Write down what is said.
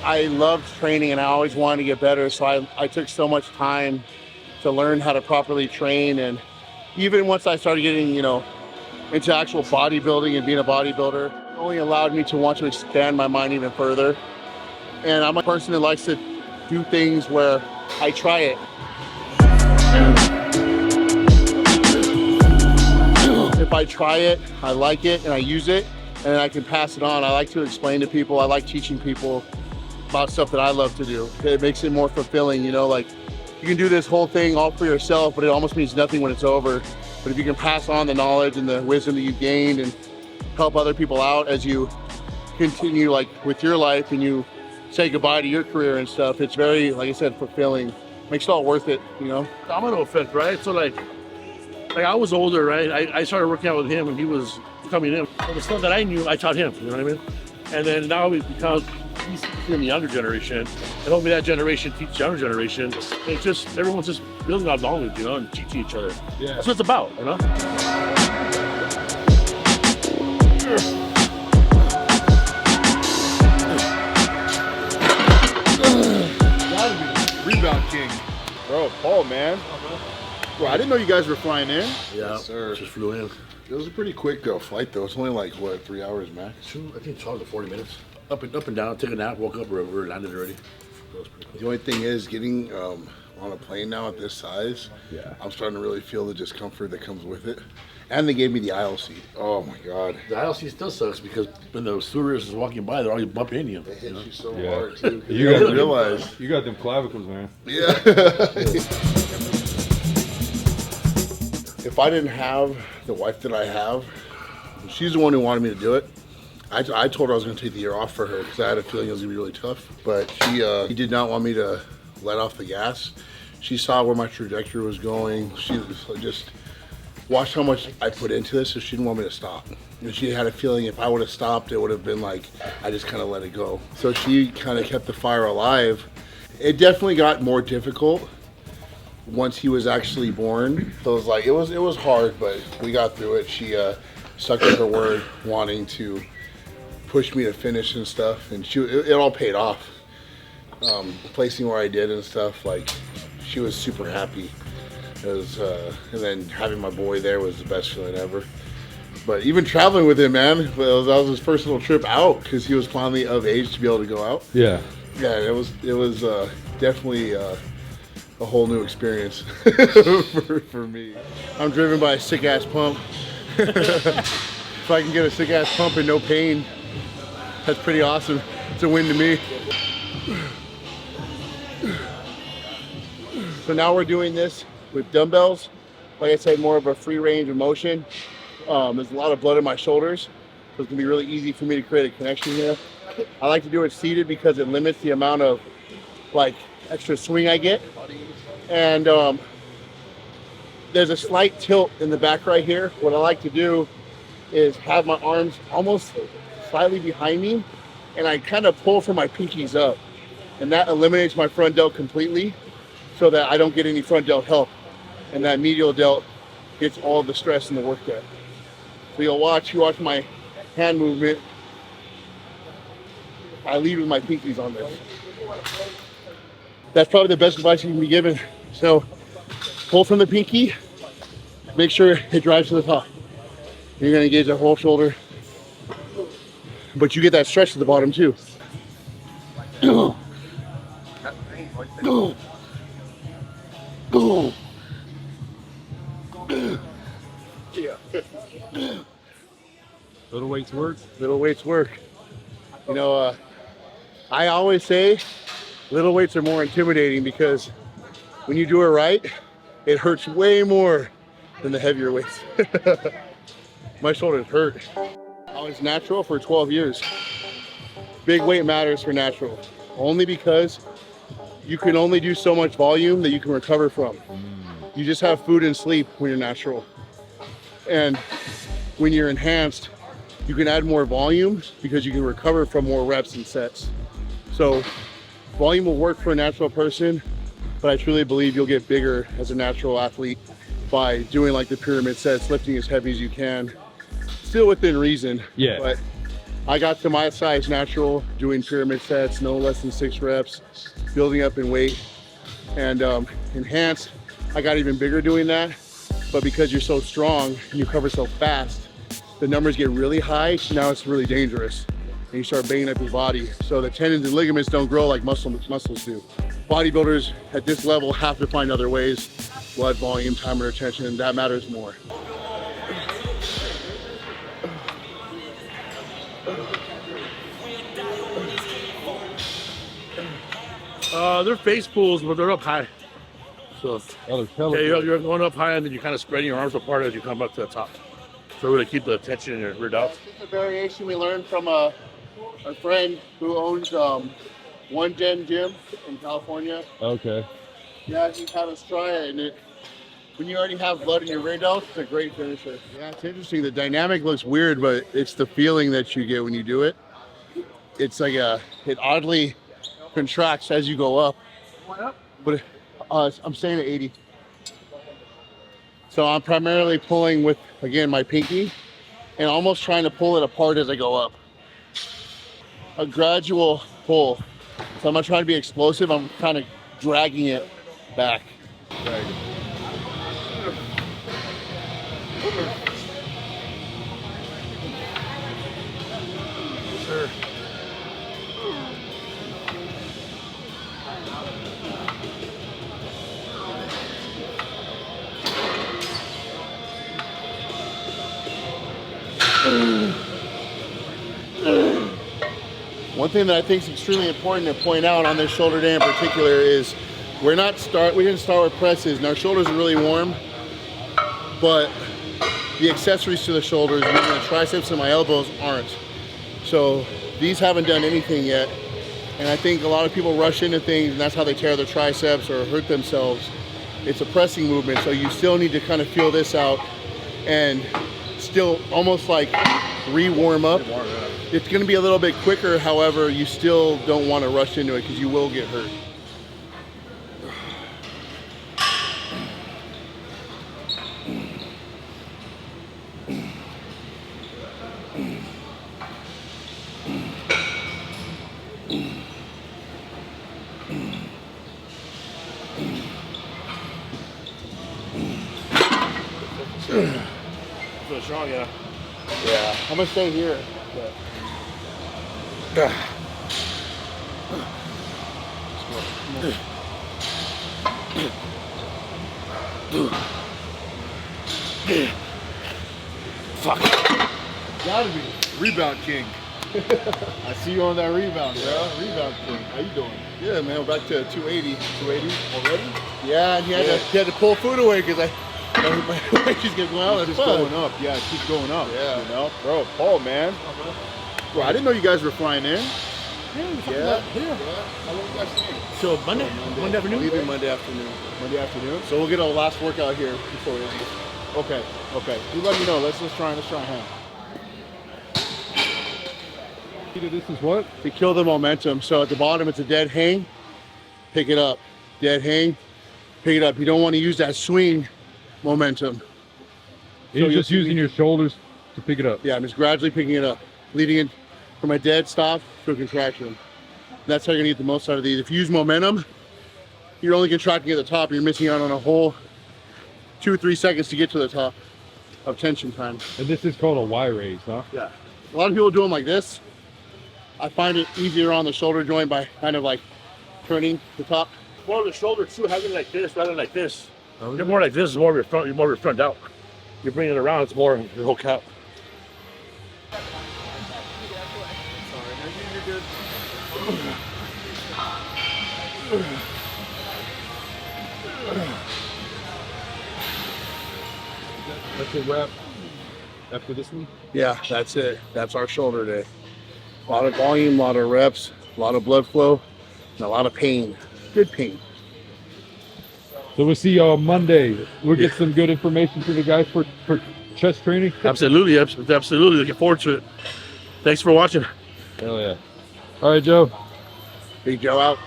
I loved training and I always wanted to get better. So I took so much time to learn how to properly train. And even once I started getting, into actual bodybuilding and being a bodybuilder, it only allowed me to want to expand my mind even further. And I'm a person that likes to do things where I try it. If I try it, I like it, and I use it, and I can pass it on. I like to explain to people. I like teaching people about stuff that I love to do. It makes it more fulfilling, like you can do this whole thing all for yourself, but it almost means nothing when it's over. But if you can pass on the knowledge and the wisdom that you've gained and help other people out as you continue like with your life and you say goodbye to your career and stuff, it's very, like I said, fulfilling. Makes it all worth it, Domino effect, right? So like I was older, right? I started working out with him and he was coming in. So the stuff that I knew, I taught him, you know what I mean? And then now he's in the younger generation, and hopefully that generation teaches younger generation. It's just, everyone's just building on knowledge, and teaching each other. Yeah. That's what it's about, Rebound king. Bro, Paul, man. Bro, I didn't know you guys were flying in. Yeah, Yes, sir. just flew in. It was a pretty quick flight though. It's only like what, 3 hours max? I think 12 to 40 minutes. Up and down, took a nap, woke up, we're landed already. That was pretty quick. The only thing is getting on a plane now at this size. Yeah. I'm starting to really feel the discomfort that comes with it. And they gave me the aisle seat. Oh my God. The aisle seat still sucks because when the stewardess is walking by, they're always bumping into you. They hit you so hard too. You didn't got realize. You got them clavicles, man. Yeah. If I didn't have the wife that I have, she's the one who wanted me to do it. I told her I was going to take the year off for her because I had a feeling it was going to be really tough. But she did not want me to let off the gas. She saw where my trajectory was going. She just watched how much I put into this, so she didn't want me to stop. And she had a feeling if I would have stopped, it would have been like, I just kind of let it go. So she kind of kept the fire alive. It definitely got more difficult once he was actually born. So it was like, it was hard, but we got through it. She stuck to her word, wanting to push me to finish and stuff, and it all paid off. Placing where I did and stuff, like, she was super happy. It was, and then having my boy there was the best feeling ever. But even traveling with him, man, that was his first little trip out because he was finally of age to be able to go out. Yeah. Yeah, it was definitely a whole new experience for me. I'm driven by a sick ass pump. If I can get a sick ass pump and no pain, that's pretty awesome. It's a win to me. So now we're doing this with dumbbells. Like I said, more of a free range of motion. There's a lot of blood in my shoulders, so it's gonna be really easy for me to create a connection here. I like to do it seated because it limits the amount of like extra swing I get. And there's a slight tilt in the back right here. What I like to do is have my arms almost slightly behind me, and I kind of pull from my pinkies up, and that eliminates my front delt completely so that I don't get any front delt help, and that medial delt gets all the stress in the work there. So you watch my hand movement. I lead with my pinkies on this. That's probably the best advice you can be given. So pull from the pinky, make sure it drives to the top. You're gonna engage that whole shoulder, but you get that stretch at the bottom too. Little weights work. Little weights work. I always say little weights are more intimidating because when you do it right, it hurts way more than the heavier weights. My shoulders hurt. I was natural for 12 years. Big weight matters for natural, only because you can only do so much volume that you can recover from. You just have food and sleep when you're natural. And when you're enhanced, you can add more volume because you can recover from more reps and sets. So volume will work for a natural person, but I truly believe you'll get bigger as a natural athlete by doing like the pyramid sets, lifting as heavy as you can, still within reason. Yeah. But I got to my size natural, doing pyramid sets, no less than 6 reps, building up in weight. And enhanced, I got even bigger doing that. But because you're so strong and you cover so fast, the numbers get really high. Now it's really dangerous. And you start banging up your body. So the tendons and ligaments don't grow like muscles do. Bodybuilders at this level have to find other ways. Blood volume, time under tension, that matters more. They're face pulls, but they're up high. So Oh, yeah, you're going up high and then you're kind of spreading your arms apart as you come up to the top. So really keep the tension in your rear delts. This is a variation we learned from a friend who owns One Gen Gym in California. Okay. Yeah, he had us try it, and when you already have blood in your rear delts, it's a great finisher. Yeah, it's interesting. The dynamic looks weird, but it's the feeling that you get when you do it. It's like it oddly contracts as you go up. But I'm staying at 80. So I'm primarily pulling with, again, my pinky and almost trying to pull it apart as I go up. A gradual pull. So I'm not trying to be explosive. I'm kind of dragging it back. Sure. One thing that I think is extremely important to point out on this shoulder day in particular is we didn't start with presses, and our shoulders are really warm, but the accessories to the shoulders, meaning the triceps and my elbows, aren't. So these haven't done anything yet, and I think a lot of people rush into things and that's how they tear their triceps or hurt themselves. It's a pressing movement, so you still need to kind of feel this out and still almost like re-warm up. It's going to be a little bit quicker, however, you still don't want to rush into it because you will get hurt. Feel strong, yeah. Yeah, I'm going to stay here. But... Fuck. Gotta be. Rebound king. I see you on that rebound, bro. Rebound king. How you doing? Yeah, man, we're back to 280. 280 already? Yeah, and he had to pull food away because my weight just kept going out. It's just going up. Yeah, it keeps going up. Yeah. You know? Bro, Paul, man. Bro, I didn't know you guys were flying in. Yeah. How long you guys staying? So Monday afternoon? Leaving Monday afternoon. Monday afternoon? So we'll get our last workout here before we leave. Okay, okay. You let me know. Let's try and hang. This is what? To kill the momentum. So at the bottom, it's a dead hang. Pick it up. Dead hang. Pick it up. You don't want to use that swing momentum. You're just using your shoulders to pick it up. Yeah, I'm just gradually picking it up, leading it from a dead stop to a contraction. That's how you're gonna get the most out of these. If you use momentum, you're only contracting at the top. You're missing out on a whole 2 or 3 seconds to get to the top of tension time. And this is called a Y raise, huh? Yeah. A lot of people do them like this. I find it easier on the shoulder joint by kind of like turning the top. More of the shoulder too, having like this rather than like this. You're more like this is more of your front. You're more of your front out. You're bringing it around. It's more your whole cap. That's a wrap after this one. Yeah, that's it. That's our shoulder day. A lot of volume, a lot of reps, a lot of blood flow, and a lot of pain. Good pain. So we'll see you on Monday. We'll get some good information for the guys for chest training. Absolutely, absolutely. Looking forward to it. Thanks for watching. Hell yeah. All right, Joe. Big Joe out.